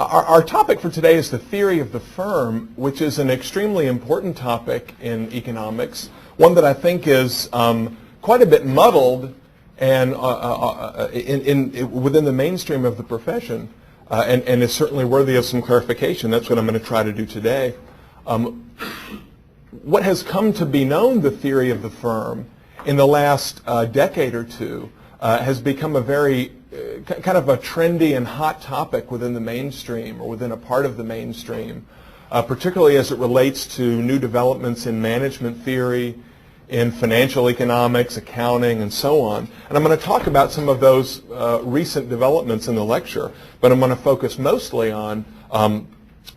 Our topic for today is the theory of the firm, which is an extremely important topic in economics, one that I think is quite a bit muddled and within the mainstream of the profession, and is certainly worthy of some clarification. That's what I'm going to try to do today. What has come to be known, the theory of the firm, in the last decade or two has become a very kind of a trendy and hot topic within the mainstream, or within a part of the mainstream, particularly as it relates to new developments in management theory, in financial economics, accounting, and so on. And I'm going to talk about some of those recent developments in the lecture, but I'm going to focus mostly on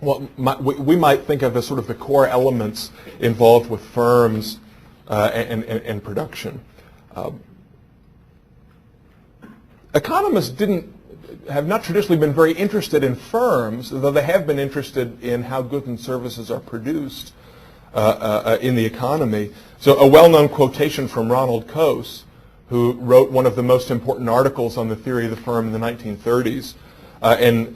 what we might think of as sort of the core elements involved with firms and production. Economists have not traditionally been very interested in firms, though they have been interested in how goods and services are produced in the economy. So a well-known quotation from Ronald Coase, who wrote one of the most important articles on the theory of the firm in the 1930s. And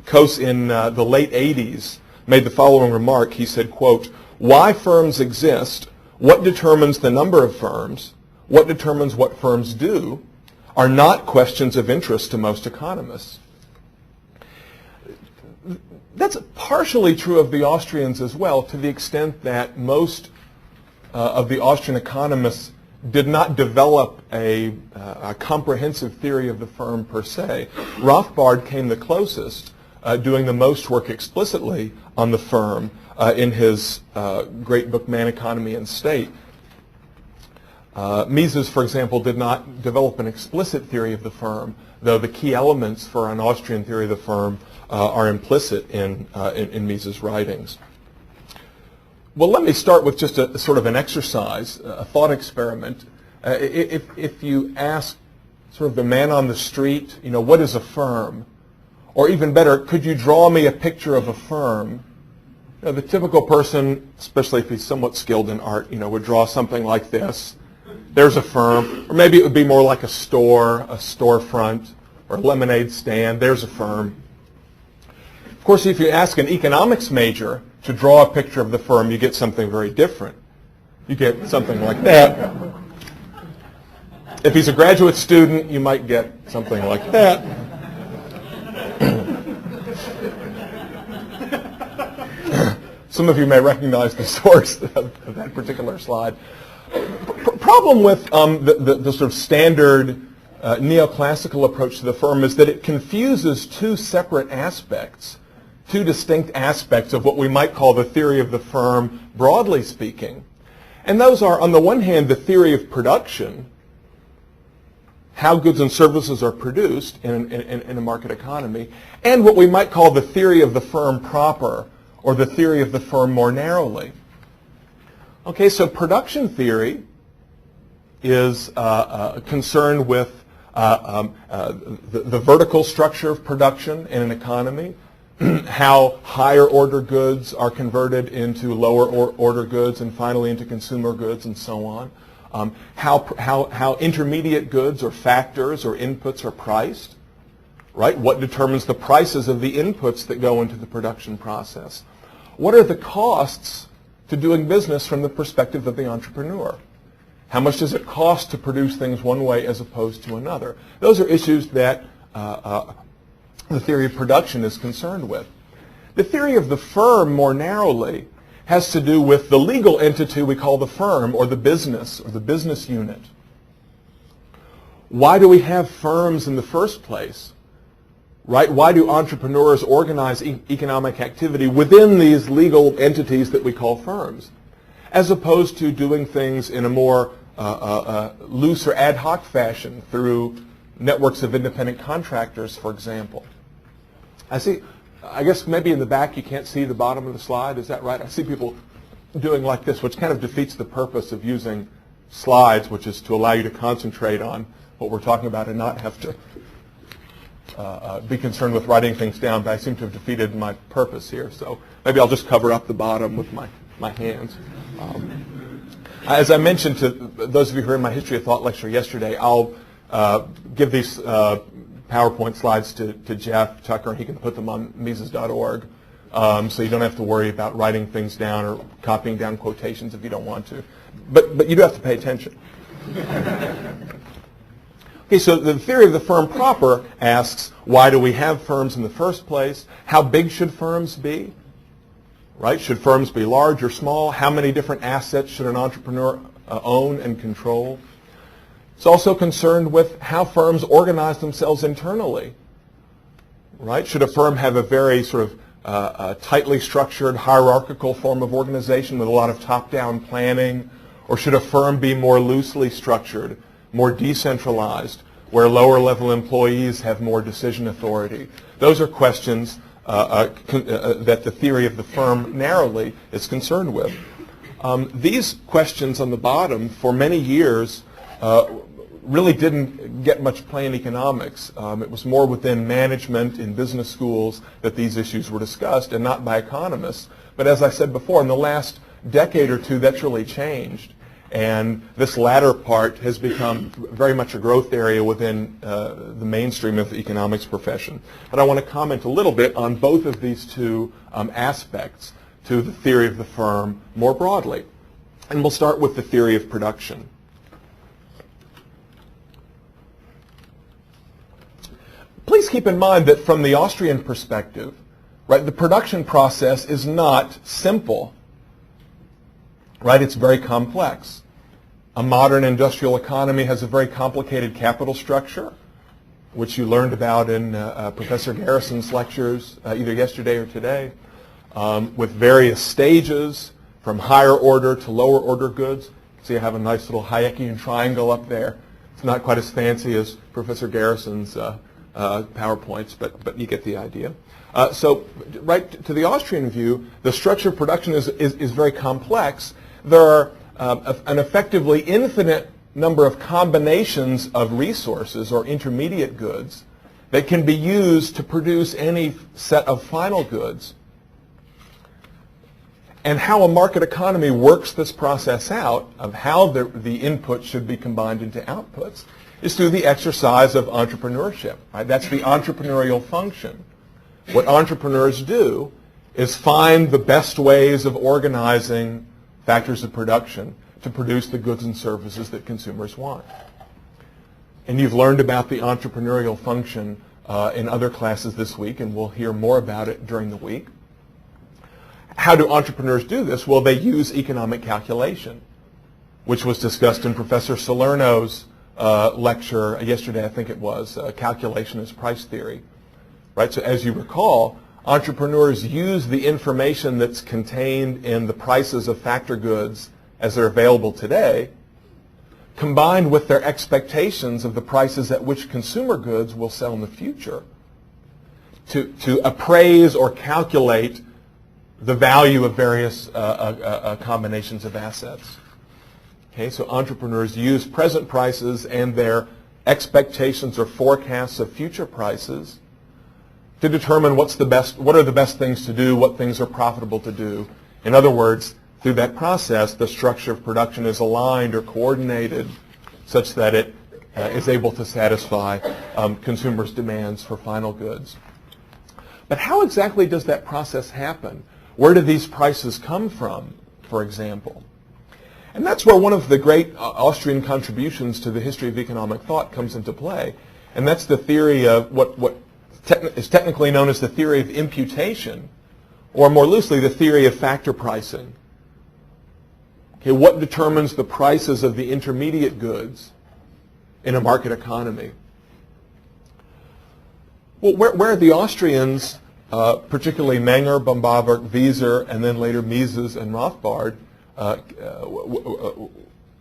Coase in the late 80s made the following remark. He said, quote, "Why firms exist, what determines the number of firms, what determines what firms do, are not questions of interest to most economists." That's partially true of the Austrians as well, to the extent that most of the Austrian economists did not develop a comprehensive theory of the firm per se. Rothbard came the closest, doing the most work explicitly on the firm in his great book, Man, Economy, and State. Mises, for example, did not develop an explicit theory of the firm, though the key elements for an Austrian theory of the firm are implicit in Mises' writings. Well, let me start with just a sort of an exercise, a thought experiment. If you ask sort of the man on the street, you know, what is a firm? Or even better, could you draw me a picture of a firm? You know, the typical person, especially if he's somewhat skilled in art, you know, would draw something like this. There's a firm. Or maybe it would be more like a store, a storefront, or a lemonade stand. There's a firm. Of course, if you ask an economics major to draw a picture of the firm, you get something very different. You get something like that. If he's a graduate student, you might get something like that. Some of you may recognize the source of that particular slide. Problem with the sort of standard neoclassical approach to the firm is that it confuses two separate aspects, two distinct aspects of what we might call the theory of the firm, broadly speaking. And those are, on the one hand, the theory of production, how goods and services are produced in a market economy, and what we might call the theory of the firm proper, or the theory of the firm more narrowly. Okay, so production theory is concerned with the vertical structure of production in an economy, how higher order goods are converted into lower order goods and finally into consumer goods and so on. How intermediate goods or factors or inputs are priced, right? What determines the prices of the inputs that go into the production process? What are the costs to doing business from the perspective of the entrepreneur? How much does it cost to produce things one way as opposed to another? Those are issues that the theory of production is concerned with. The theory of the firm, more narrowly, has to do with the legal entity we call the firm, or the business unit. Why do we have firms in the first place? Right? Why do entrepreneurs organize economic activity within these legal entities that we call firms, as opposed to doing things in a more loose or ad hoc fashion through networks of independent contractors, for example? I guess maybe in the back you can't see the bottom of the slide. Is that right? I see people doing like this, which kind of defeats the purpose of using slides, which is to allow you to concentrate on what we're talking about and not have to be concerned with writing things down. But I seem to have defeated my purpose here. So maybe I'll just cover up the bottom with my hands. As I mentioned to those of you who heard my History of Thought lecture yesterday, I'll give these PowerPoint slides to Jeff Tucker, and he can put them on Mises.org. So you don't have to worry about writing things down or copying down quotations if you don't want to. But you do have to pay attention. Okay, so the theory of the firm proper asks, why do we have firms in the first place? How big should firms be? Right? Should firms be large or small? How many different assets should an entrepreneur own and control? It's also concerned with how firms organize themselves internally. Right? Should a firm have a very sort of tightly structured hierarchical form of organization with a lot of top-down planning? Or should a firm be more loosely structured, more decentralized, where lower-level employees have more decision authority? Those are questions that the theory of the firm narrowly is concerned with. These questions on the bottom, for many years, really didn't get much play in economics. It was more within management in business schools that these issues were discussed, and not by economists. But as I said before, in the last decade or two, that's really changed. And this latter part has become very much a growth area within the mainstream of the economics profession. But I want to comment a little bit on both of these two aspects to the theory of the firm more broadly. And we'll start with the theory of production. Please keep in mind that from the Austrian perspective, right, the production process is not simple. Right? It's very complex. A modern industrial economy has a very complicated capital structure, which you learned about in Professor Garrison's lectures either yesterday or today, with various stages from higher order to lower order goods. See, I have a nice little Hayekian triangle up there. It's not quite as fancy as Professor Garrison's PowerPoints, but you get the idea. So right to the Austrian view, the structure of production is very complex. There are an effectively infinite number of combinations of resources or intermediate goods that can be used to produce any set of final goods. And how a market economy works this process out of how the input should be combined into outputs is through the exercise of entrepreneurship. Right? That's the entrepreneurial function. What entrepreneurs do is find the best ways of organizing factors of production to produce the goods and services that consumers want. And you've learned about the entrepreneurial function in other classes this week, and we'll hear more about it during the week. How do entrepreneurs do this? Well, they use economic calculation, which was discussed in Professor Salerno's lecture yesterday, I think it was, Calculation as Price Theory. Right? So as you recall, entrepreneurs use the information that's contained in the prices of factor goods as they're available today, combined with their expectations of the prices at which consumer goods will sell in the future, to appraise or calculate the value of various combinations of assets. Okay, so entrepreneurs use present prices and their expectations or forecasts of future prices to determine what are the best things to do, what things are profitable to do. In other words, through that process, the structure of production is aligned or coordinated such that it is able to satisfy consumers' demands for final goods. But how exactly does that process happen? Where do these prices come from, for example? And that's where one of the great Austrian contributions to the history of economic thought comes into play. And that's the theory of what is technically known as the theory of imputation, or more loosely, the theory of factor pricing. Okay, what determines the prices of the intermediate goods in a market economy? Well, where the Austrians, particularly Menger, boehm-bawerk, Wieser, and then later Mises and Rothbard,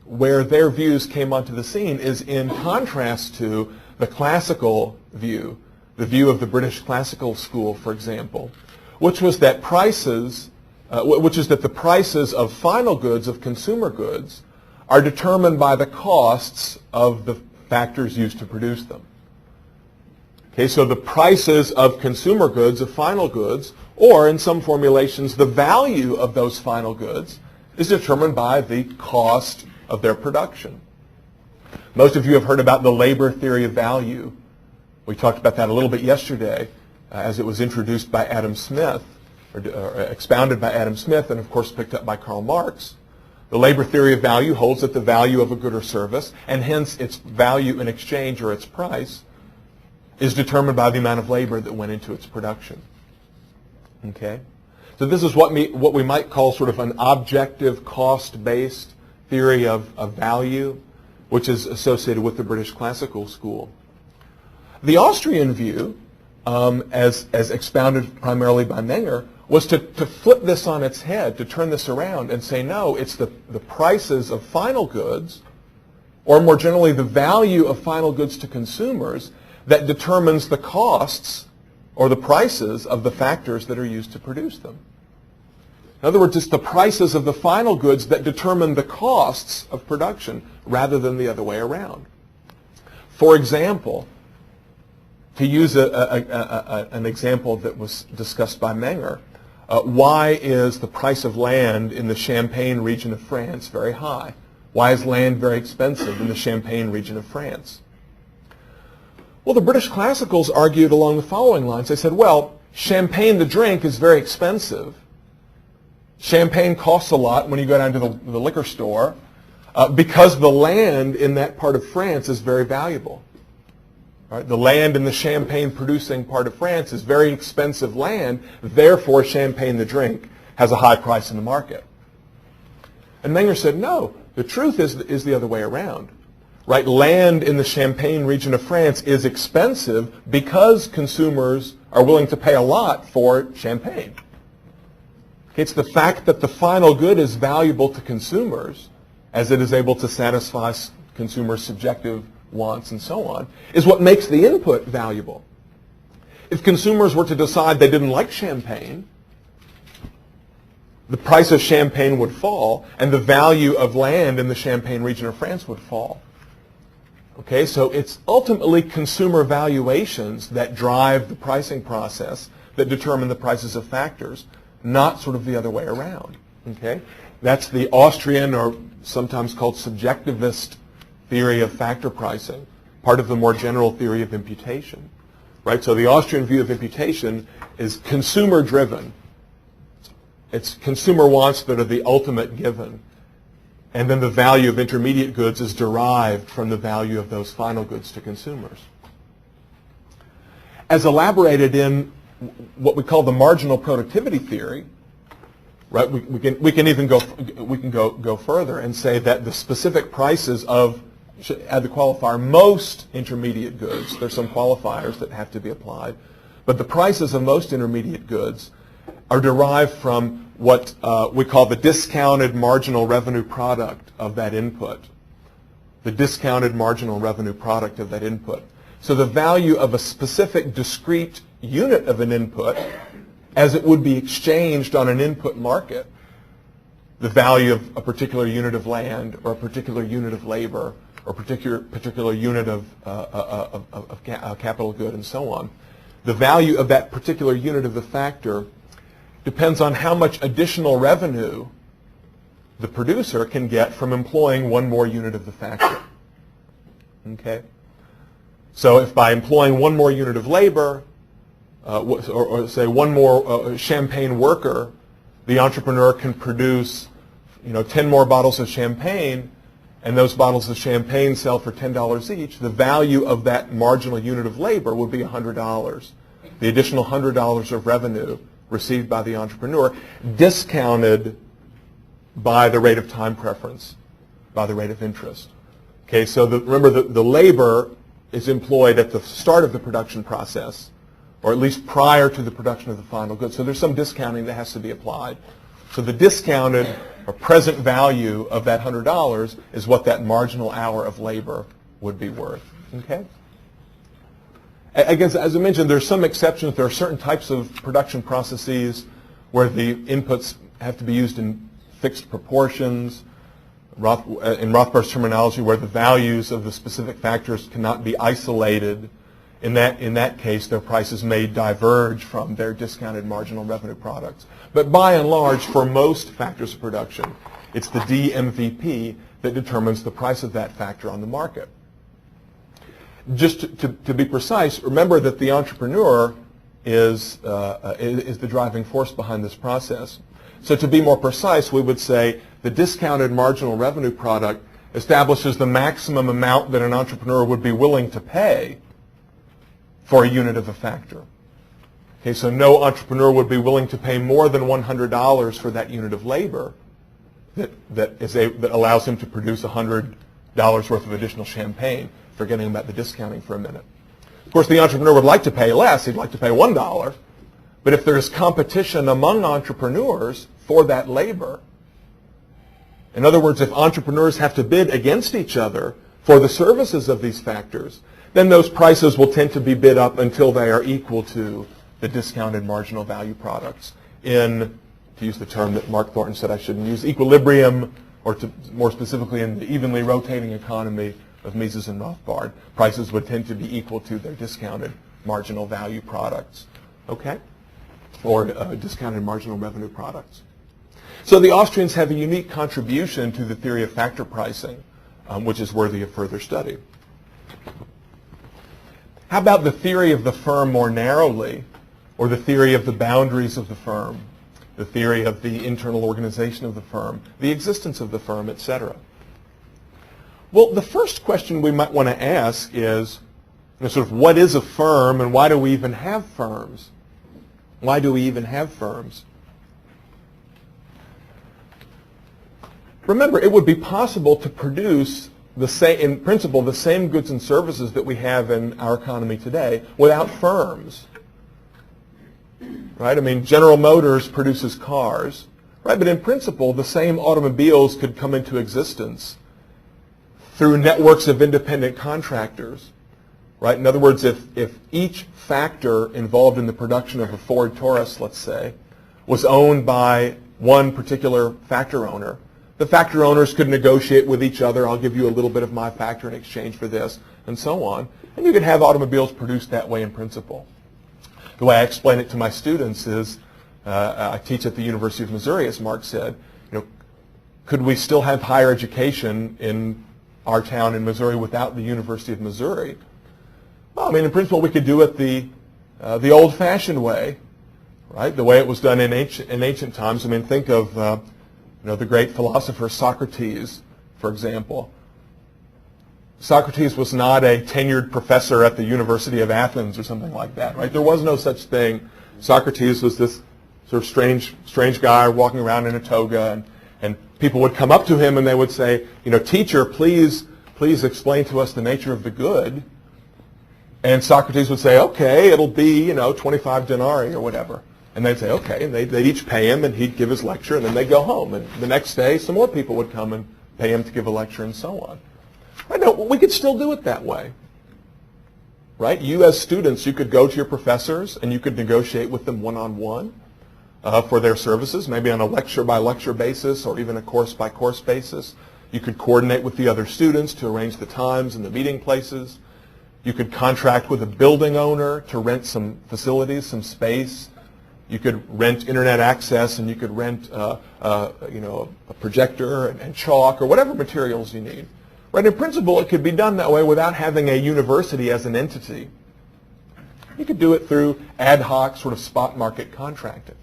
where their views came onto the scene is in contrast to the classical view, the view of the British classical school, for example, which was that the prices of final goods, of consumer goods, are determined by the costs of the factors used to produce them. Okay, so the prices of consumer goods, of final goods, or in some formulations, the value of those final goods is determined by the cost of their production. Most of you have heard about the labor theory of value, We talked about that a little bit yesterday as it was introduced by Adam Smith, or expounded by Adam Smith, and of course picked up by Karl Marx. The labor theory of value holds that the value of a good or service, and hence its value in exchange or its price, is determined by the amount of labor that went into its production. Okay? So this is what we might call sort of an objective cost-based theory of value, which is associated with the British classical school. The Austrian view, as expounded primarily by Menger, was to flip this on its head, to turn this around and say, no, it's the prices of final goods, or more generally the value of final goods to consumers, that determines the costs or the prices of the factors that are used to produce them. In other words, it's the prices of the final goods that determine the costs of production rather than the other way around. For example, to use an example that was discussed by Menger, why is the price of land in the Champagne region of France very high? Why is land very expensive in the Champagne region of France? Well, the British classicals argued along the following lines. They said, well, champagne, the drink, is very expensive. Champagne costs a lot when you go down to the liquor store because the land in that part of France is very valuable. Right? The land in the champagne-producing part of France is very expensive land. Therefore, champagne, the drink, has a high price in the market. And Menger said, no, the truth is the other way around. Right? Land in the Champagne region of France is expensive because consumers are willing to pay a lot for champagne. It's the fact that the final good is valuable to consumers, as it is able to satisfy consumers' subjective wants and so on, is what makes the input valuable. If consumers were to decide they didn't like champagne, the price of champagne would fall, and the value of land in the Champagne region of France would fall. Okay, so it's ultimately consumer valuations that drive the pricing process that determine the prices of factors, not sort of the other way around. Okay, that's the Austrian, or sometimes called subjectivist, theory of factor pricing, part of the more general theory of imputation. Right, so the Austrian view of imputation is consumer-driven. It's consumer wants that are the ultimate given. And then the value of intermediate goods is derived from the value of those final goods to consumers. As elaborated in what we call the marginal productivity theory, right? We can even go further and say that the specific prices of, add the qualifier, most intermediate goods. There's some qualifiers that have to be applied, but the prices of most intermediate goods are derived from what we call the discounted marginal revenue product of that input. The discounted marginal revenue product of that input. So the value of a specific discrete unit of an input, as it would be exchanged on an input market, the value of a particular unit of land or a particular unit of labor or particular unit of capital good and so on, the value of that particular unit of the factor depends on how much additional revenue the producer can get from employing one more unit of the factor. Okay? So if by employing one more unit of labor, or say one more champagne worker, the entrepreneur can produce 10 more bottles of champagne, and those bottles of champagne sell for $10 each, the value of that marginal unit of labor would be $100. The additional $100 of revenue received by the entrepreneur, discounted by the rate of time preference, by the rate of interest. Okay, so remember the labor is employed at the start of the production process, or at least prior to the production of the final good. So there's some discounting that has to be applied. So the discounted or present value of that $100 is what that marginal hour of labor would be worth. Okay? Again, as I mentioned, there are some exceptions. There are certain types of production processes where the inputs have to be used in fixed proportions. In Rothbard's terminology, where the values of the specific factors cannot be isolated. In that case, their prices may diverge from their discounted marginal revenue products. But by and large, for most factors of production, it's the DMVP that determines the price of that factor on the market. Just to be precise, remember that the entrepreneur is the driving force behind this process. So to be more precise, we would say the discounted marginal revenue product establishes the maximum amount that an entrepreneur would be willing to pay for a unit of a factor. Okay, so no entrepreneur would be willing to pay more than $100 for that unit of labor that allows him to produce $100 worth of additional champagne, forgetting about the discounting for a minute. Of course, the entrepreneur would like to pay less. He'd like to pay $1. But if there's competition among entrepreneurs for that labor, in other words, if entrepreneurs have to bid against each other for the services of these factors, then those prices will tend to be bid up until they are equal to the discounted marginal value products in, to use the term that Mark Thornton said I shouldn't use, equilibrium, or more specifically in the evenly rotating economy of Mises and Rothbard, prices would tend to be equal to their discounted marginal value products, okay? Or discounted marginal revenue products. So the Austrians have a unique contribution to the theory of factor pricing, which is worthy of further study. How about the theory of the firm more narrowly, or the theory of the boundaries of the firm, the theory of the internal organization of the firm, the existence of the firm, etc.? Well, the first question we might want to ask is, sort of, what is a firm and why do we even have firms? Why do we even have firms? Remember, it would be possible to produce in principle, the same goods and services that we have in our economy today without firms. Right? I mean, General Motors produces cars, right? But in principle, the same automobiles could come into existence through networks of independent contractors, right? In other words, if each factor involved in the production of a Ford Taurus, let's say, was owned by one particular factor owner, the factor owners could negotiate with each other. I'll give you a little bit of my factor in exchange for this, and so on. And you could have automobiles produced that way in principle. The way I explain it to my students is, I teach at the University of Missouri, as Mark said, could we still have higher education in our town in Missouri without the University of Missouri? Well, I mean, in principle, we could do it the old-fashioned way, right? The way it was done in ancient times. I mean, think of the great philosopher Socrates, for example. Socrates was not a tenured professor at the University of Athens or something like that, right? There was no such thing. Socrates was this sort of strange guy walking around in a toga, and people would come up to him and they would say, teacher, please explain to us the nature of the good. And Socrates would say, okay, it'll be, 25 denarii or whatever. And they'd say, okay, and they'd each pay him, and he'd give his lecture, and then they'd go home. And the next day, some more people would come and pay him to give a lecture, and so on. Right? Now, we could still do it that way. Right? You, as students, you could go to your professors, and you could negotiate with them one-on-one for their services, maybe on a lecture-by-lecture basis, or even a course-by-course basis. You could coordinate with the other students to arrange the times and the meeting places. You could contract with a building owner to rent some facilities, some space. You could rent internet access, and you could rent a projector and chalk or whatever materials you need. Right? In principle, it could be done that way without having a university as an entity. You could do it through ad hoc sort of spot market contracting.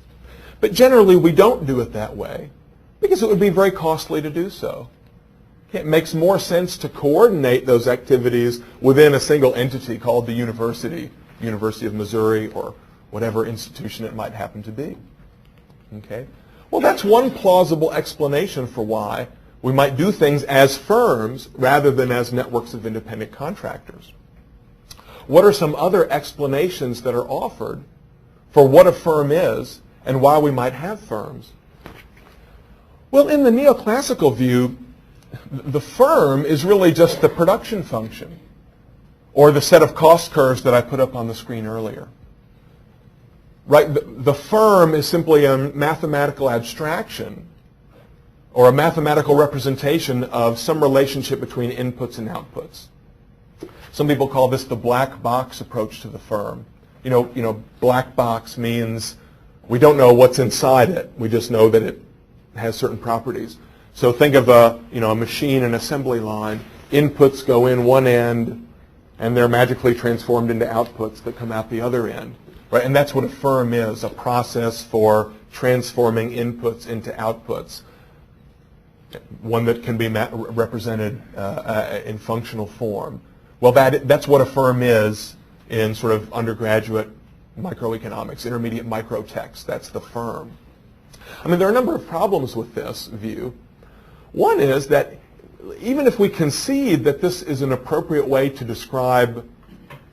But generally, we don't do it that way because it would be very costly to do so. It makes more sense to coordinate those activities within a single entity called the University of Missouri, or whatever institution it might happen to be. Okay? Well, that's one plausible explanation for why we might do things as firms rather than as networks of independent contractors. What are some other explanations that are offered for what a firm is and why we might have firms? Well, in the neoclassical view, the firm is really just the production function, or the set of cost curves that I put up on the screen earlier. Right? The firm is simply a mathematical abstraction, or a mathematical representation of some relationship between inputs and outputs. Some people call this the black box approach to the firm. Black box means we don't know what's inside it. We just know that it has certain properties. So think of a machine, an assembly line. Inputs go in one end, and they're magically transformed into outputs that come out the other end. Right? And that's what a firm is, a process for transforming inputs into outputs, one that can be represented in functional form. Well, that's what a firm is in sort of undergraduate microeconomics, intermediate microtext. That's the firm. I mean, there are a number of problems with this view. One is that even if we concede that this is an appropriate way to describe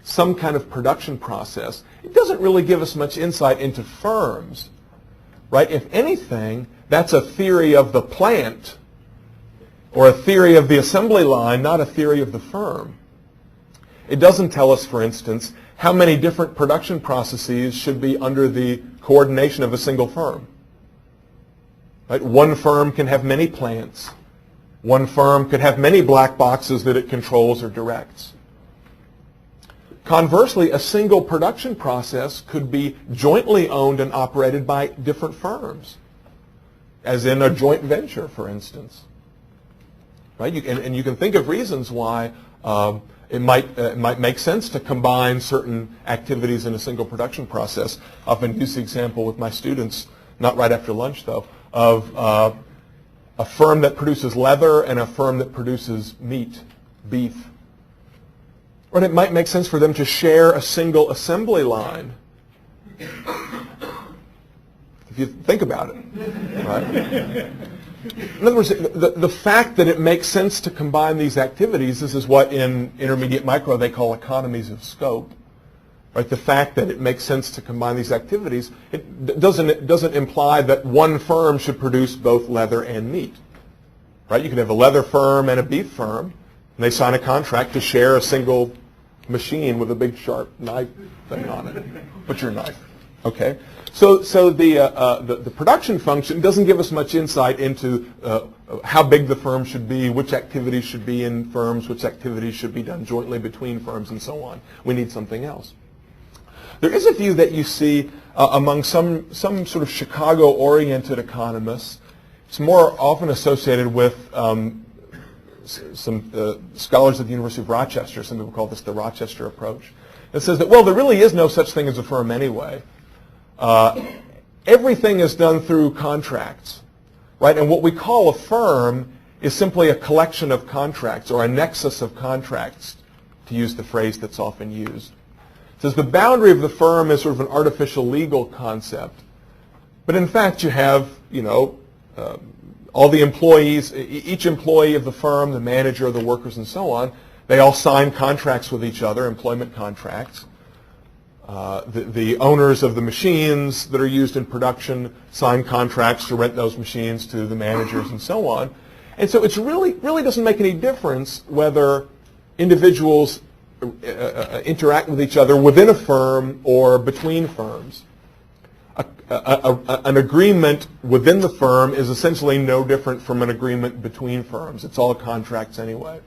some kind of production process, it doesn't really give us much insight into firms, right? If anything, that's a theory of the plant or a theory of the assembly line, not a theory of the firm. It doesn't tell us, for instance, how many different production processes should be under the coordination of a single firm. Right? One firm can have many plants. One firm could have many black boxes that it controls or directs. Conversely, a single production process could be jointly owned and operated by different firms, as in a joint venture, for instance. Right? And you can think of reasons why it might make sense to combine certain activities in a single production process. I often use the example with my students, not right after lunch though, of a firm that produces leather and a firm that produces meat, beef. Or it might make sense for them to share a single assembly line. If you think about it, right? In other words, the fact that it makes sense to combine these activities, this is what in intermediate micro they call economies of scope. Right? The fact that it makes sense to combine these activities, it doesn't imply that one firm should produce both leather and meat. Right? You can have a leather firm and a beef firm, and they sign a contract to share a single machine with a big sharp knife thing on it. What's your knife? Okay. So the production function doesn't give us much insight into how big the firm should be, which activities should be in firms, which activities should be done jointly between firms, and so on. We need something else. There is a view that you see among some sort of Chicago-oriented economists. It's more often associated with some scholars at the University of Rochester. Some people call this the Rochester approach. It says that, well, there really is no such thing as a firm anyway. Everything is done through contracts, right? And what we call a firm is simply a collection of contracts or a nexus of contracts, to use the phrase that's often used. It says the boundary of the firm is sort of an artificial legal concept. But in fact, you have, all the employees, each employee of the firm, the manager, the workers, and so on, they all sign contracts with each other, employment contracts. The owners of the machines that are used in production sign contracts to rent those machines to the managers and so on. And so it really doesn't make any difference whether individuals interact with each other within a firm or between firms. An agreement within the firm is essentially no different from an agreement between firms. It's all contracts anyway.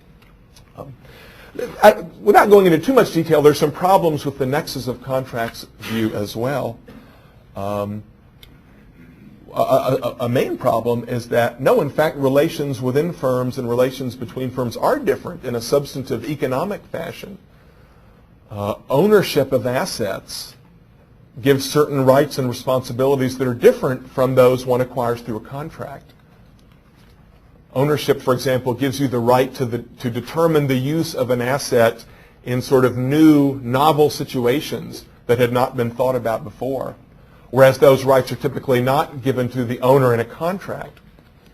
Without going into too much detail, there's some problems with the nexus of contracts view as well. A main problem is that, no, in fact, relations within firms and relations between firms are different in a substantive economic fashion. Ownership of assets gives certain rights and responsibilities that are different from those one acquires through a contract. Ownership, for example, gives you the right to determine the use of an asset in sort of new, novel situations that had not been thought about before, whereas those rights are typically not given to the owner in a contract.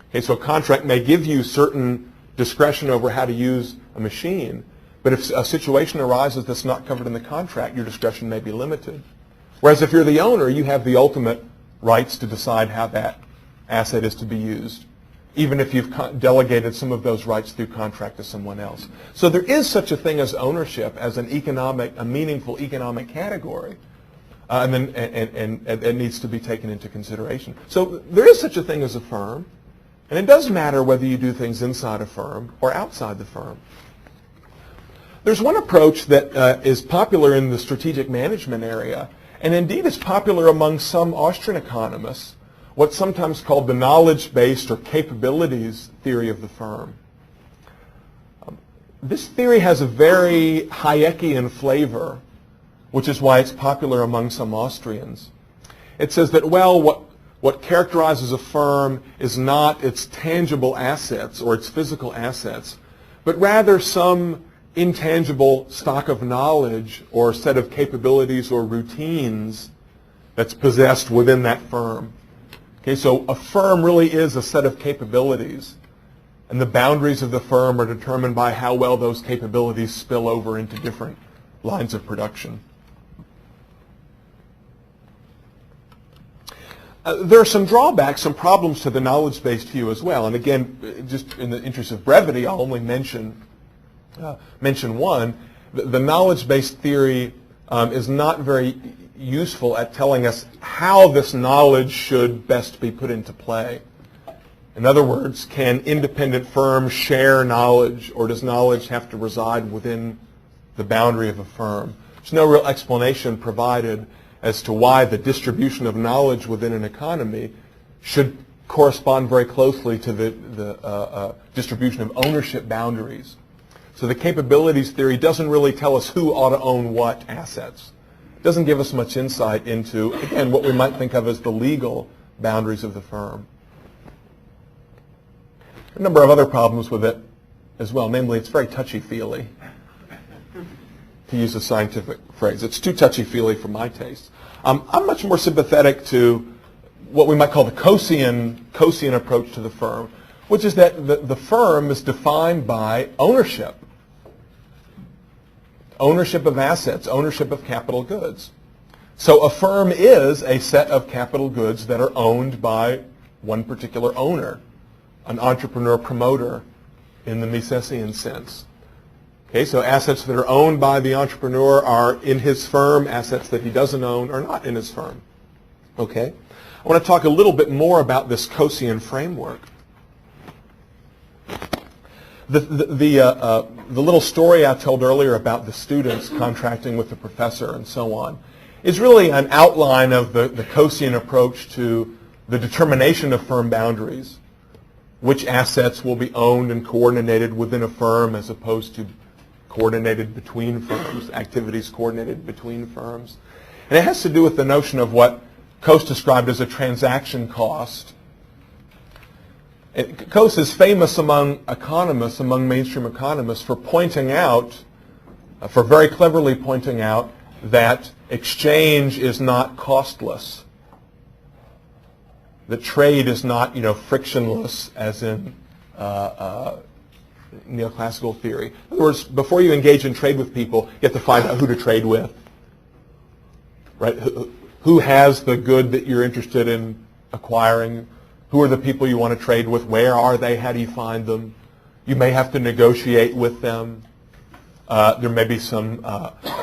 Okay, so a contract may give you certain discretion over how to use a machine, but if a situation arises that's not covered in the contract, your discretion may be limited. Whereas if you're the owner, you have the ultimate rights to decide how that asset is to be used, even if you've delegated some of those rights through contract to someone else. So there is such a thing as ownership as a meaningful economic category, and it needs to be taken into consideration. So there is such a thing as a firm, and it does matter whether you do things inside a firm or outside the firm. There's one approach that is popular in the strategic management area, and indeed is popular among some Austrian economists, what's sometimes called the knowledge-based or capabilities theory of the firm. This theory has a very Hayekian flavor, which is why it's popular among some Austrians. It says that, well, what characterizes a firm is not its tangible assets or its physical assets, but rather some intangible stock of knowledge or set of capabilities or routines that's possessed within that firm. Okay, so a firm really is a set of capabilities, and the boundaries of the firm are determined by how well those capabilities spill over into different lines of production. There are some drawbacks, some problems to the knowledge-based view as well. And again, just in the interest of brevity, I'll only mention one. The knowledge-based theory is not very useful at telling us how this knowledge should best be put into play. In other words, can independent firms share knowledge, or does knowledge have to reside within the boundary of a firm? There's no real explanation provided as to why the distribution of knowledge within an economy should correspond very closely to the distribution of ownership boundaries. So the capabilities theory doesn't really tell us who ought to own what assets. It doesn't give us much insight into, again, what we might think of as the legal boundaries of the firm. A number of other problems with it as well, namely it's very touchy-feely, to use a scientific phrase. It's too touchy-feely for my taste. I'm much more sympathetic to what we might call the Coasian approach to the firm, which is that the firm is defined by ownership. Ownership of assets, ownership of capital goods. So a firm is a set of capital goods that are owned by one particular owner, an entrepreneur promoter in the Misesian sense. Okay, so assets that are owned by the entrepreneur are in his firm. Assets that he doesn't own are not in his firm. Okay, I want to talk a little bit more about this Coasian framework. The little story I told earlier about the students contracting with the professor and so on is really an outline of the Coasian approach to the determination of firm boundaries, which assets will be owned and coordinated within a firm as opposed to coordinated between firms, activities coordinated between firms. And it has to do with the notion of what Coase described as a transaction cost. Coase is famous among economists, among mainstream economists, for pointing out, for very cleverly pointing out, that exchange is not costless. That trade is not, frictionless, as in neoclassical theory. In other words, before you engage in trade with people, you have to find out who to trade with. Right? Who has the good that you're interested in acquiring? Who are the people you want to trade with? Where are they? How do you find them? You may have to negotiate with them. There may be some,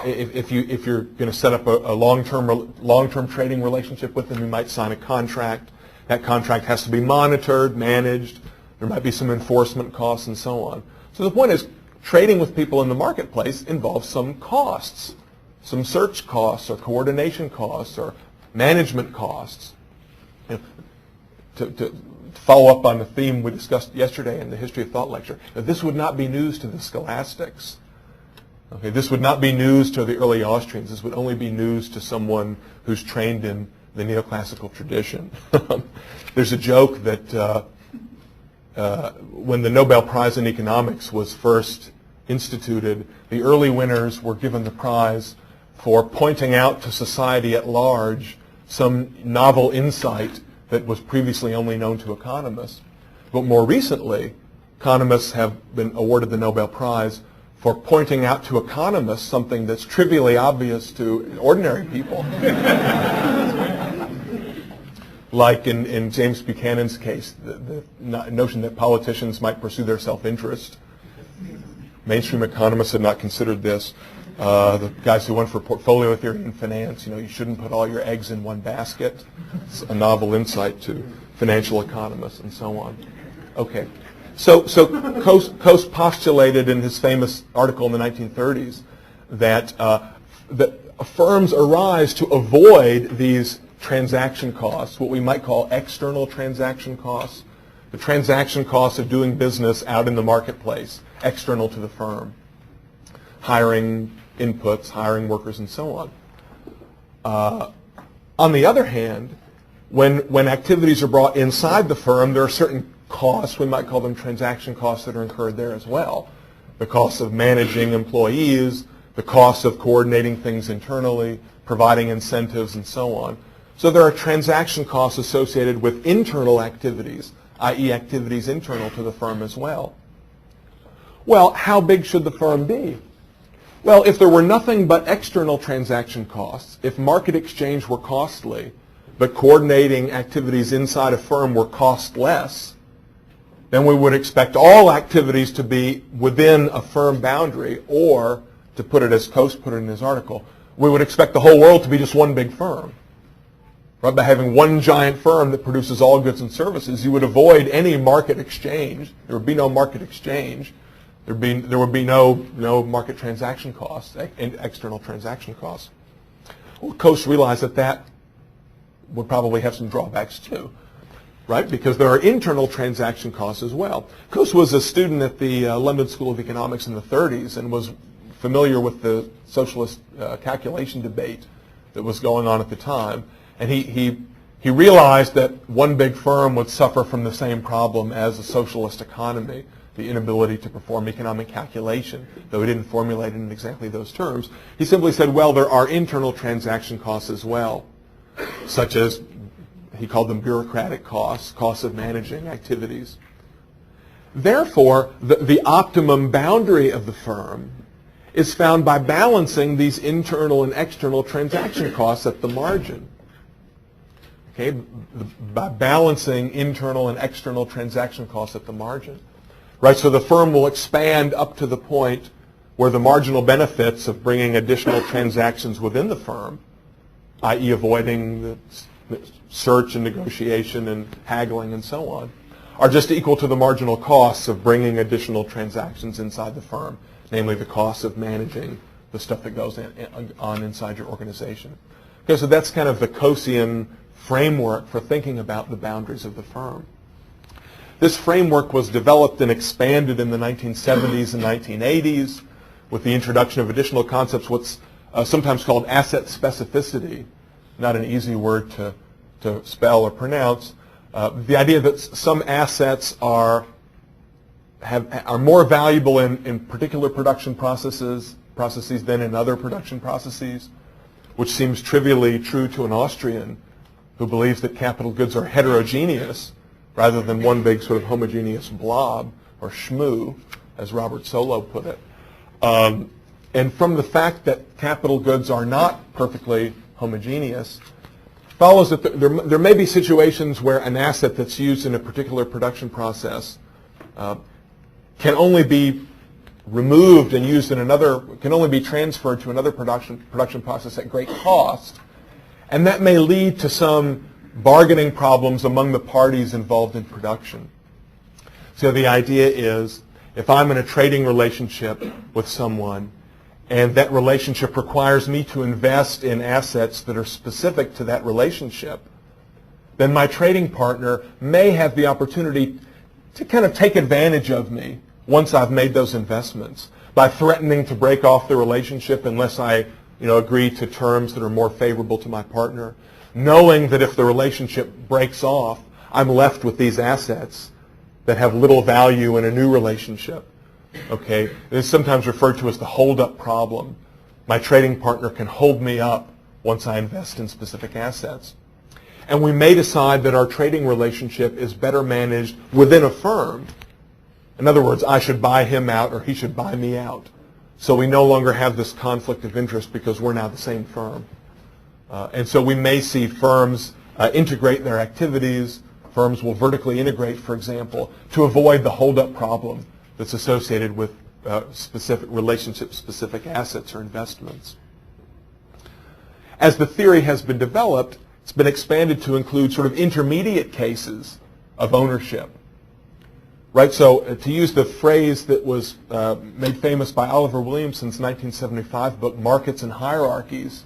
if you're going to set up a long-term trading relationship with them, you might sign a contract. That contract has to be monitored, managed. There might be some enforcement costs and so on. So the point is, trading with people in the marketplace involves some costs, some search costs or coordination costs or management costs. To follow up on the theme we discussed yesterday in the History of Thought lecture, this would not be news to the scholastics. Okay, this would not be news to the early Austrians. This would only be news to someone who's trained in the neoclassical tradition. There's a joke that when the Nobel Prize in Economics was first instituted, the early winners were given the prize for pointing out to society at large some novel insight that was previously only known to economists. But more recently, economists have been awarded the Nobel Prize for pointing out to economists something that's trivially obvious to ordinary people. Like in James Buchanan's case, the notion that politicians might pursue their self-interest. Mainstream economists had not considered this. The guys who went for portfolio theory in finance, you shouldn't put all your eggs in one basket. It's a novel insight to financial economists and so on. Okay. So Coase postulated in his famous article in the 1930s that firms arise to avoid these transaction costs, what we might call external transaction costs, the transaction costs of doing business out in the marketplace, external to the firm, hiring inputs, hiring workers, and so on. On the other hand, when activities are brought inside the firm, there are certain costs, we might call them transaction costs, that are incurred there as well. The costs of managing employees, the costs of coordinating things internally, providing incentives, and so on. So there are transaction costs associated with internal activities, i.e. activities internal to the firm as well. Well, how big should the firm be? Well, if there were nothing but external transaction costs, if market exchange were costly, but coordinating activities inside a firm were costless, then we would expect all activities to be within a firm boundary, or, to put it as Coase put it in his article, we would expect the whole world to be just one big firm. Right? By having one giant firm that produces all goods and services, you would avoid any market exchange. There would be no market exchange. There would be no market transaction costs, external transaction costs. Well, Coase realized that would probably have some drawbacks too, right? Because there are internal transaction costs as well. Coase was a student at the London School of Economics in the 30s and was familiar with the socialist calculation debate that was going on at the time. And he realized that one big firm would suffer from the same problem as a socialist economy, the inability to perform economic calculation, though he didn't formulate it in exactly those terms. He simply said, well, there are internal transaction costs as well, such as, he called them bureaucratic costs, costs of managing activities. Therefore, the optimum boundary of the firm is found by balancing these internal and external transaction costs at the margin. Okay, by balancing internal and external transaction costs at the margin. Right, so the firm will expand up to the point where the marginal benefits of bringing additional transactions within the firm, i.e. avoiding the search and negotiation and haggling and so on, are just equal to the marginal costs of bringing additional transactions inside the firm, namely the costs of managing the stuff that goes on inside your organization. Okay, so that's kind of the Coasian framework for thinking about the boundaries of the firm. This framework was developed and expanded in the 1970s and 1980s with the introduction of additional concepts, what's sometimes called asset specificity, not an easy word to spell or pronounce. The idea that some assets are more valuable in particular production processes than in other production processes, which seems trivially true to an Austrian who believes that capital goods are heterogeneous rather than one big sort of homogeneous blob, or shmoo, as Robert Solow put it. And from the fact that capital goods are not perfectly homogeneous, follows that there may be situations where an asset that's used in a particular production process can only be removed and used in another, can only be transferred to another production process at great cost, and that may lead to some bargaining problems among the parties involved in production. So the idea is, if I'm in a trading relationship with someone and that relationship requires me to invest in assets that are specific to that relationship, then my trading partner may have the opportunity to kind of take advantage of me once I've made those investments by threatening to break off the relationship unless I agree to terms that are more favorable to my partner, knowing that if the relationship breaks off, I'm left with these assets that have little value in a new relationship. Okay, it is sometimes referred to as the hold-up problem. My trading partner can hold me up once I invest in specific assets. And we may decide that our trading relationship is better managed within a firm. In other words, I should buy him out or he should buy me out. So we no longer have this conflict of interest because we're now the same firm. And so we may see firms integrate their activities. Firms will vertically integrate, for example, to avoid the hold-up problem that's associated with specific relationship-specific assets or investments. As the theory has been developed, it's been expanded to include sort of intermediate cases of ownership. Right, so to use the phrase that was made famous by Oliver Williamson's 1975 book, Markets and Hierarchies,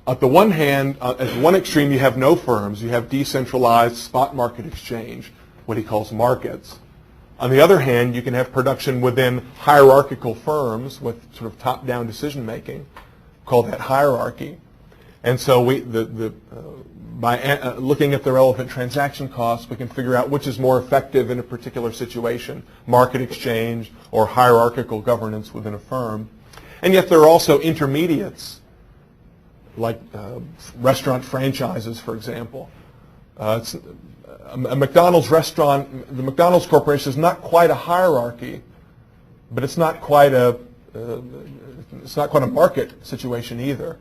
at the one extreme you have no firms, you have decentralized spot market exchange, what he calls markets. On the other hand, you can have production within hierarchical firms with sort of top-down decision-making, call that hierarchy. And so by looking at the relevant transaction costs, we can figure out which is more effective in a particular situation, market exchange or hierarchical governance within a firm. And yet there are also intermediates, like restaurant franchises, for example. A McDonald's restaurant, the McDonald's Corporation is not quite a hierarchy, but it's not quite a market situation either,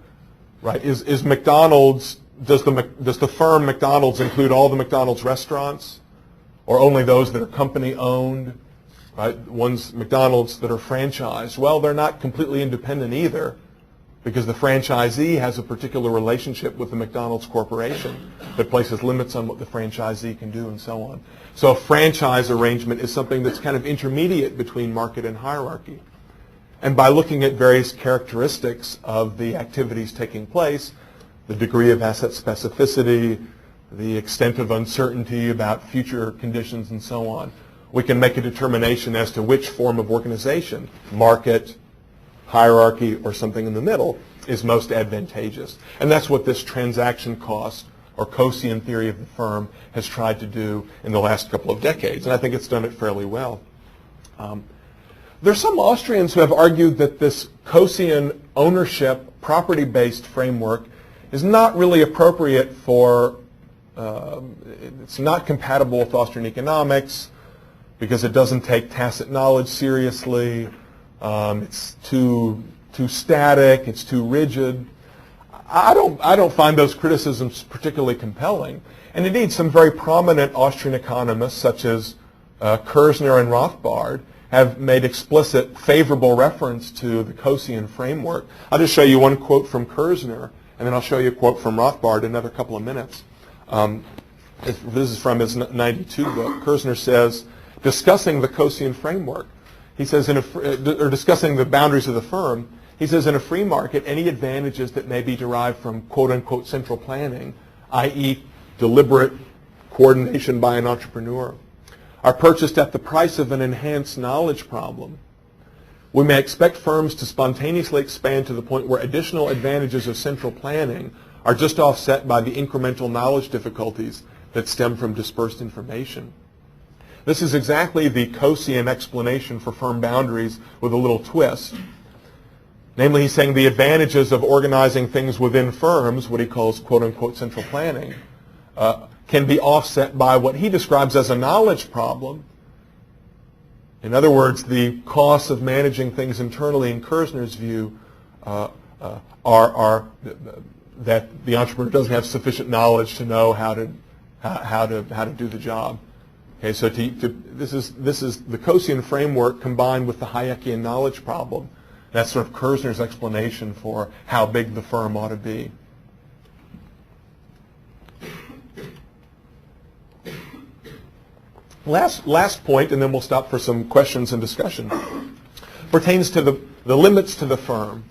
right? Is McDonald's, does the firm McDonald's include all the McDonald's restaurants, or only those that are company owned, right? Ones McDonald's that are franchised. Well, they're not completely independent either, because the franchisee has a particular relationship with the McDonald's Corporation that places limits on what the franchisee can do and so on. So a franchise arrangement is something that's kind of intermediate between market and hierarchy. And by looking at various characteristics of the activities taking place, the degree of asset specificity, the extent of uncertainty about future conditions and so on, we can make a determination as to which form of organization, market, hierarchy, or something in the middle, is most advantageous. And that's what this transaction cost or Coasian theory of the firm has tried to do in the last couple of decades, and I think it's done it fairly well. There's some Austrians who have argued that this Coasian ownership, property-based framework is not really appropriate for, it's not compatible with Austrian economics because it doesn't take tacit knowledge seriously. It's too static. It's too rigid. I don't find those criticisms particularly compelling. And indeed, some very prominent Austrian economists, such as Kerzner and Rothbard, have made explicit favorable reference to the Coasian framework. I'll just show you one quote from Kerzner, and then I'll show you a quote from Rothbard in another couple of minutes. This is from his 92 book. Kerzner says, discussing the Coasian framework, he says, or discussing the boundaries of the firm, he says, in a free market, any advantages that may be derived from quote-unquote central planning, i.e. deliberate coordination by an entrepreneur, are purchased at the price of an enhanced knowledge problem. We may expect firms to spontaneously expand to the point where additional advantages of central planning are just offset by the incremental knowledge difficulties that stem from dispersed information. This is exactly the Coasian explanation for firm boundaries with a little twist. Namely, he's saying the advantages of organizing things within firms, what he calls quote-unquote central planning, can be offset by what he describes as a knowledge problem. In other words, the costs of managing things internally, in Kerzner's view, are that the entrepreneur doesn't have sufficient knowledge to know how to do the job. Okay, so this is the Coasian framework combined with the Hayekian knowledge problem. That's sort of Kerzner's explanation for how big the firm ought to be. Last point, and then we'll stop for some questions and discussion, pertains to the limits to the firm.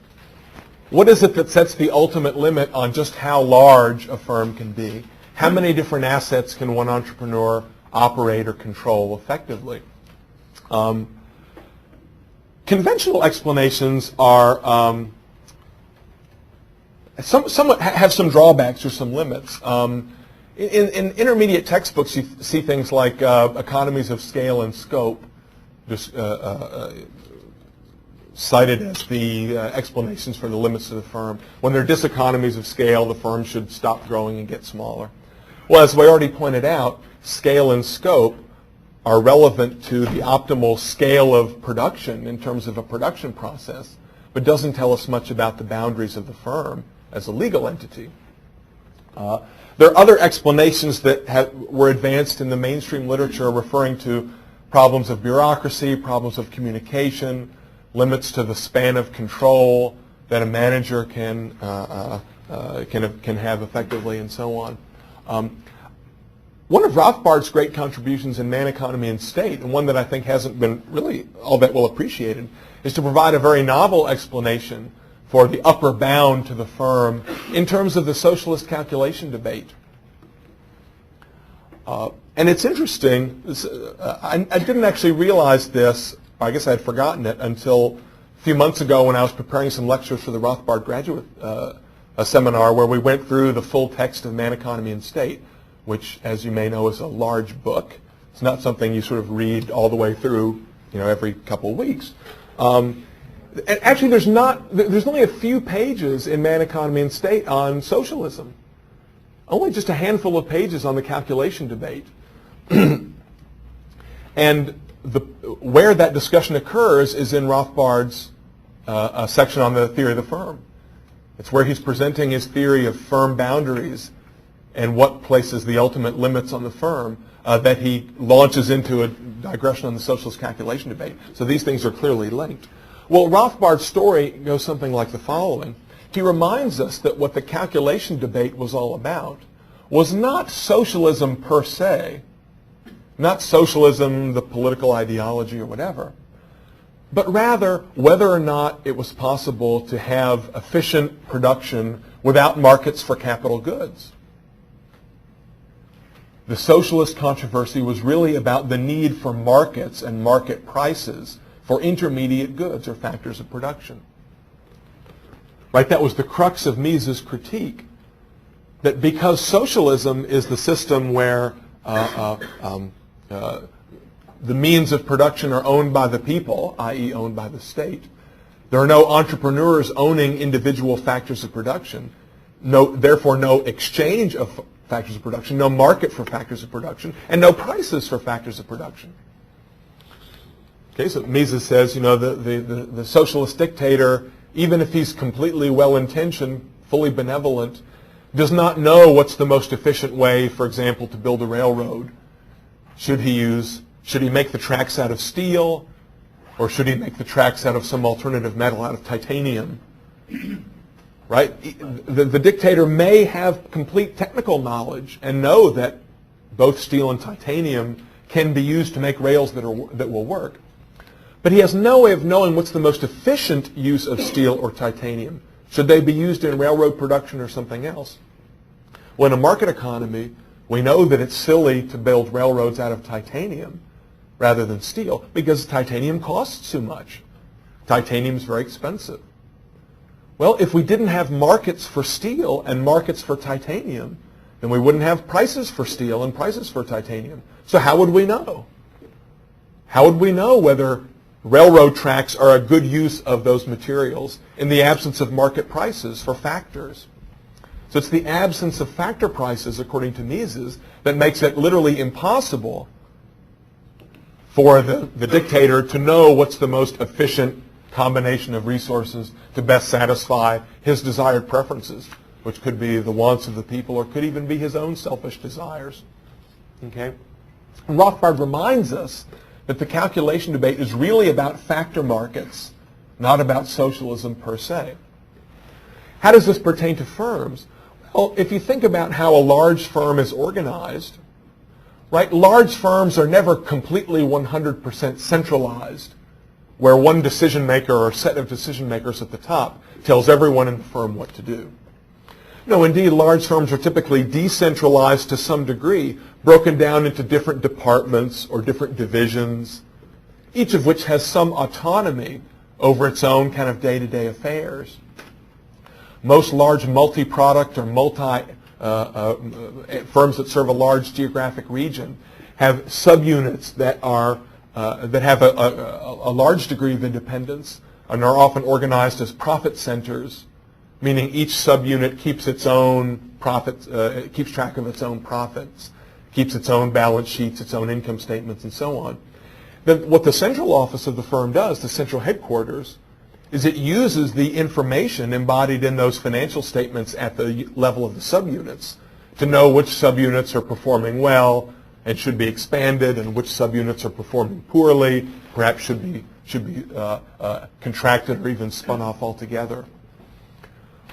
What is it that sets the ultimate limit on just how large a firm can be? How many different assets can one entrepreneur operate or control effectively? Conventional explanations are somewhat have some drawbacks or some limits. In intermediate textbooks, you see things like economies of scale and scope just cited as the explanations for the limits to the firm. When there are diseconomies of scale, the firm should stop growing and get smaller. Well, as we already pointed out, scale and scope are relevant to the optimal scale of production in terms of a production process, but doesn't tell us much about the boundaries of the firm as a legal entity. There are other explanations that were advanced in the mainstream literature referring to problems of bureaucracy, problems of communication, limits to the span of control that a manager can have effectively, and so on. One of Rothbard's great contributions in Man, Economy, and State, and one that I think hasn't been really all that well appreciated, is to provide a very novel explanation for the upper bound to the firm in terms of the socialist calculation debate. And it's interesting, I didn't actually realize this, or I guess I had forgotten it until a few months ago when I was preparing some lectures for the Rothbard graduate seminar where we went through the full text of Man, Economy, and State, which, as you may know, is a large book. It's not something you sort of read all the way through, every couple of weeks. And actually, there's only a few pages in Man, Economy, and State on socialism. Only just a handful of pages on the calculation debate. And where that discussion occurs is in Rothbard's section on the theory of the firm. It's where he's presenting his theory of firm boundaries and what places the ultimate limits on the firm that he launches into a digression on the socialist calculation debate. So these things are clearly linked. Well, Rothbard's story goes something like the following. He reminds us that what the calculation debate was all about was not socialism per se, not socialism, the political ideology or whatever, but rather whether or not it was possible to have efficient production without markets for capital goods. The socialist controversy was really about the need for markets and market prices for intermediate goods or factors of production. Right? That was the crux of Mises' critique, that because socialism is the system where the means of production are owned by the people, i.e. owned by the state, there are no entrepreneurs owning individual factors of production, therefore no exchange of factors of production, no market for factors of production, and no prices for factors of production. Okay, so Mises says, the socialist dictator, even if he's completely well-intentioned, fully benevolent, does not know what's the most efficient way, for example, to build a railroad. Should he make the tracks out of steel, or should he make the tracks out of some alternative metal, out of titanium? Right? The dictator may have complete technical knowledge and know that both steel and titanium can be used to make rails that will work. But he has no way of knowing what's the most efficient use of steel or titanium. Should they be used in railroad production or something else? Well, in a market economy, we know that it's silly to build railroads out of titanium rather than steel because titanium costs too much. Titanium is very expensive. Well, if we didn't have markets for steel and markets for titanium, then we wouldn't have prices for steel and prices for titanium. So how would we know? How would we know whether railroad tracks are a good use of those materials in the absence of market prices for factors? So it's the absence of factor prices, according to Mises, that makes it literally impossible for the dictator to know what's the most efficient combination of resources to best satisfy his desired preferences, which could be the wants of the people or could even be his own selfish desires. Okay? And Rothbard reminds us that the calculation debate is really about factor markets, not about socialism per se. How does this pertain to firms? Well, if you think about how a large firm is organized, right, large firms are never completely 100% centralized, where one decision maker or set of decision makers at the top tells everyone in the firm what to do. No, indeed, large firms are typically decentralized to some degree, broken down into different departments or different divisions, each of which has some autonomy over its own kind of day-to-day affairs. Most large multi-product or firms that serve a large geographic region have subunits that have a large degree of independence and are often organized as profit centers, meaning each subunit keeps its own profits, keeps track of its own profits, keeps its own balance sheets, its own income statements, and so on. Then what the central office of the firm does, the central headquarters, is it uses the information embodied in those financial statements at the level of the subunits to know which subunits are performing well and should be expanded, and which subunits are performing poorly, perhaps should be contracted or even spun off altogether.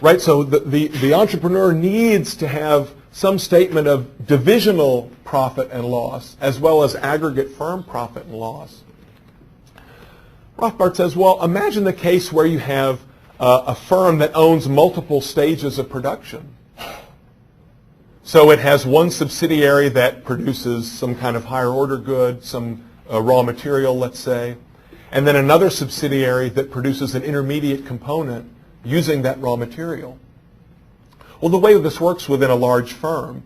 Right, so the entrepreneur needs to have some statement of divisional profit and loss as well as aggregate firm profit and loss. Rothbard says, well, imagine the case where you have a firm that owns multiple stages of production. So it has one subsidiary that produces some kind of higher order good, some raw material, let's say, and then another subsidiary that produces an intermediate component using that raw material. Well, the way this works within a large firm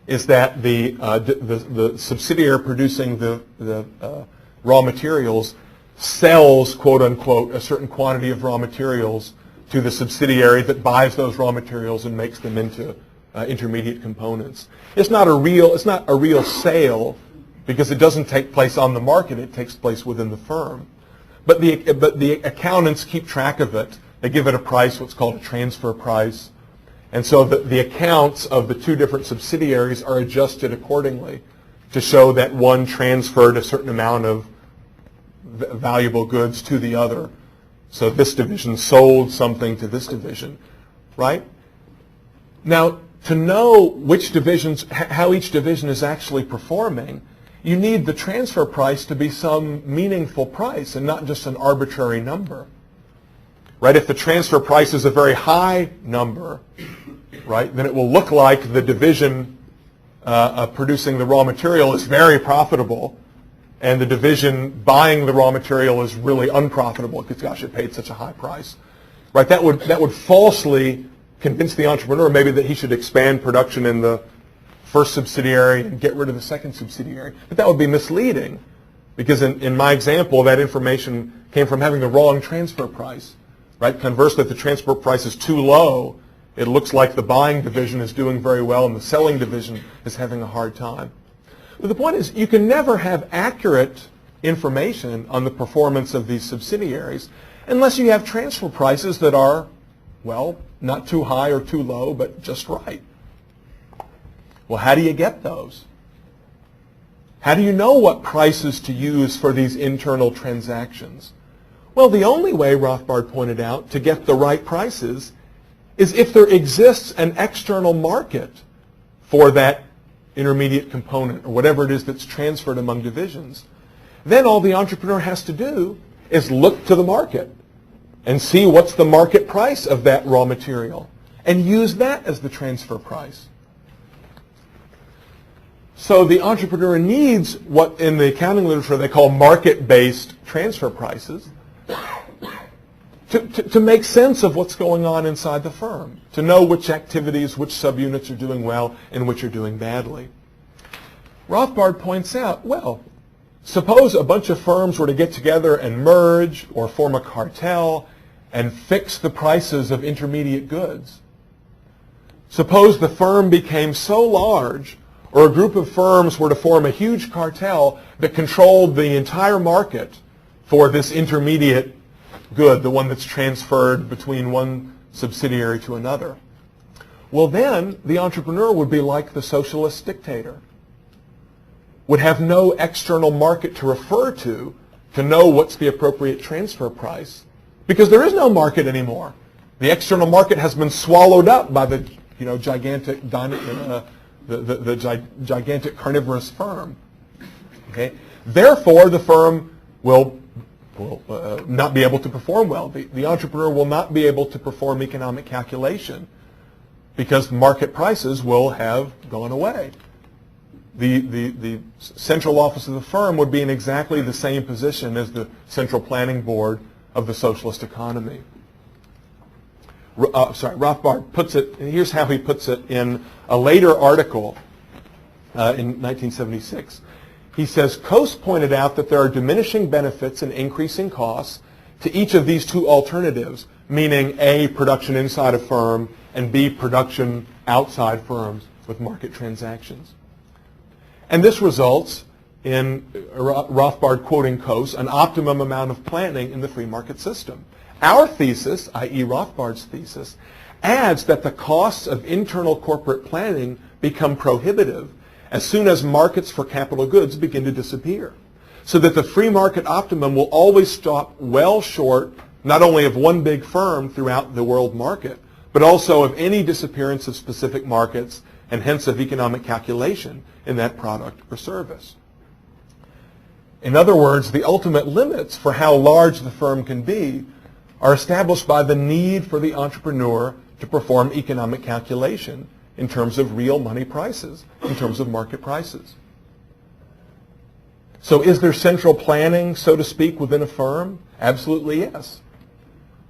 is that the subsidiary producing the raw materials sells, quote unquote, a certain quantity of raw materials to the subsidiary that buys those raw materials and makes them into intermediate components. It's not a real sale because it doesn't take place on the market. It takes place within the firm. But the accountants keep track of it. They give it a price, what's called a transfer price. And so the accounts of the two different subsidiaries are adjusted accordingly to show that one transferred a certain amount of valuable goods to the other. So this division sold something to this division, right? Now, to know which divisions, how each division is actually performing, you need the transfer price to be some meaningful price and not just an arbitrary number. Right? If the transfer price is a very high number, right, then it will look like the division producing the raw material is very profitable, and the division buying the raw material is really unprofitable because, gosh, it paid such a high price. Right? That would falsely convince the entrepreneur maybe that he should expand production in the first subsidiary and get rid of the second subsidiary. But that would be misleading because in my example, that information came from having the wrong transfer price. Right? Conversely, if the transfer price is too low, it looks like the buying division is doing very well and the selling division is having a hard time. But the point is, you can never have accurate information on the performance of these subsidiaries unless you have transfer prices that are, well, not too high or too low, but just right. Well, how do you get those? How do you know what prices to use for these internal transactions? Well, the only way, Rothbard pointed out, to get the right prices is if there exists an external market for that intermediate component or whatever it is that's transferred among divisions. Then all the entrepreneur has to do is look to the market and see what's the market price of that raw material and use that as the transfer price. So the entrepreneur needs what in the accounting literature they call market-based transfer prices to make sense of what's going on inside the firm, to know which activities, which subunits are doing well and which are doing badly. Rothbard points out, well, suppose a bunch of firms were to get together and merge or form a cartel and fix the prices of intermediate goods. Suppose the firm became so large, or a group of firms were to form a huge cartel that controlled the entire market for this intermediate good, the one that's transferred between one subsidiary to another. Well, then the entrepreneur would be like the socialist dictator, would have no external market to refer to know what's the appropriate transfer price, because there is no market anymore. The external market has been swallowed up by the gigantic gigantic carnivorous firm. Okay? Therefore, the firm will not be able to perform well. The entrepreneur will not be able to perform economic calculation because market prices will have gone away. The central office of the firm would be in exactly the same position as the central planning board of the socialist economy. Rothbard puts it, and here's how he puts it in a later article in 1976. He says, Coase pointed out that there are diminishing benefits and increasing costs to each of these two alternatives, meaning A, production inside a firm, and B, production outside firms with market transactions. And this results in, Rothbard quoting Coase, an optimum amount of planning in the free market system. Our thesis, i.e. Rothbard's thesis, adds that the costs of internal corporate planning become prohibitive as soon as markets for capital goods begin to disappear, so that the free market optimum will always stop well short not only of one big firm throughout the world market, but also of any disappearance of specific markets and hence of economic calculation in that product or service. In other words, the ultimate limits for how large the firm can be are established by the need for the entrepreneur to perform economic calculation in terms of real money prices, in terms of market prices. So is there central planning, so to speak, within a firm? Absolutely yes.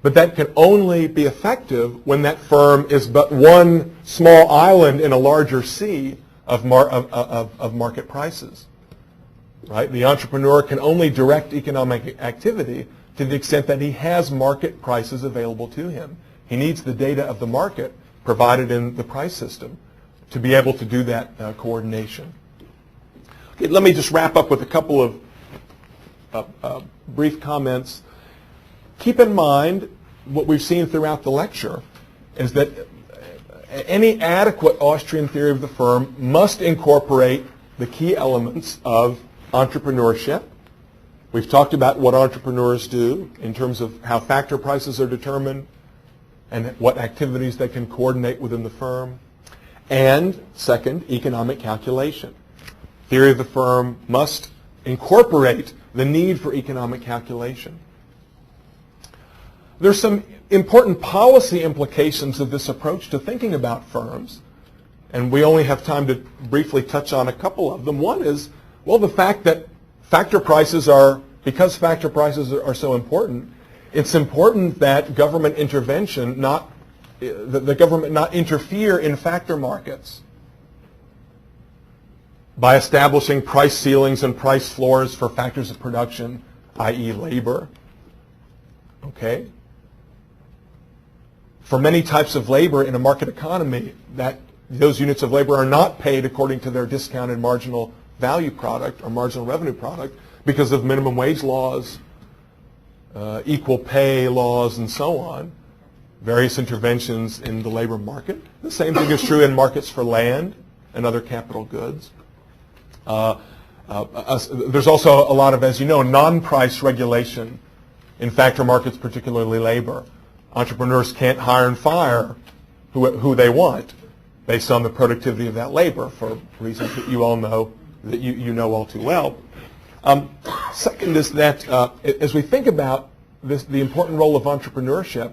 But that can only be effective when that firm is but one small island in a larger sea of market prices. Right? The entrepreneur can only direct economic activity to the extent that he has market prices available to him. He needs the data of the market provided in the price system to be able to do that coordination. Okay, let me just wrap up with a couple of brief comments. Keep in mind what we've seen throughout the lecture is that any adequate Austrian theory of the firm must incorporate the key elements of entrepreneurship. We've talked about what entrepreneurs do in terms of how factor prices are determined and what activities they can coordinate within the firm. And second, economic calculation. Theory of the firm must incorporate the need for economic calculation. There's some important policy implications of this approach to thinking about firms, and we only have time to briefly touch on a couple of them. One is, well, the fact that factor prices are, because factor prices are so important, it's important that government intervention the government not interfere in factor markets by establishing price ceilings and price floors for factors of production, i.e. labor. Okay? For many types of labor in a market economy, those units of labor are not paid according to their discounted marginal value product or marginal revenue product because of minimum wage laws, equal pay laws, and so on, various interventions in the labor market. The same thing is true in markets for land and other capital goods. There's also a lot of, as you know, non-price regulation in factor markets, particularly labor. Entrepreneurs can't hire and fire who they want based on the productivity of that labor for reasons that you all know, that you know all too well. Second is that as we think about the important role of entrepreneurship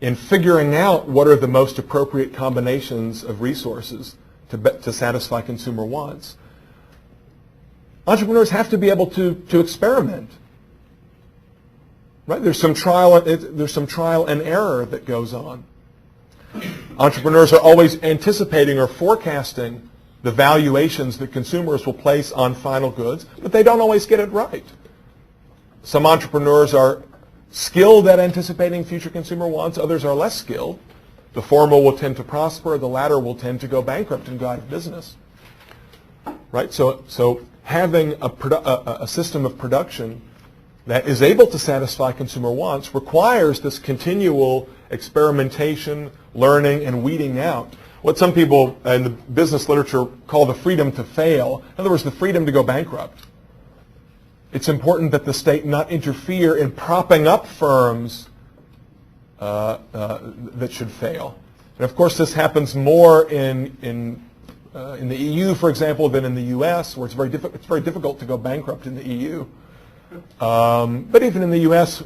in figuring out what are the most appropriate combinations of resources to satisfy consumer wants, entrepreneurs have to be able to experiment. Right? There's some trial and error that goes on. Entrepreneurs are always anticipating or forecasting the valuations that consumers will place on final goods, but they don't always get it right. Some entrepreneurs are skilled at anticipating future consumer wants, others are less skilled. The former will tend to prosper, the latter will tend to go bankrupt and go out of business. Right? So having a system of production that is able to satisfy consumer wants requires this continual experimentation, learning, and weeding out. What some people in the business literature call the freedom to fail. In other words, the freedom to go bankrupt. It's important that the state not interfere in propping up firms that should fail. And of course, this happens more in the EU, for example, than in the U.S., where it's very difficult to go bankrupt in the EU. But even in the U.S.,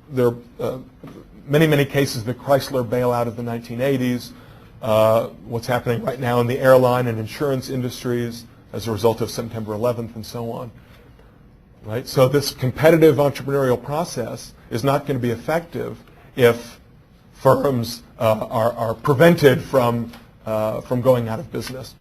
there are many cases, the Chrysler bailout of the 1980s, what's happening right now in the airline and insurance industries as a result of September 11th and so on. Right? So this competitive entrepreneurial process is not going to be effective if firms are prevented from going out of business.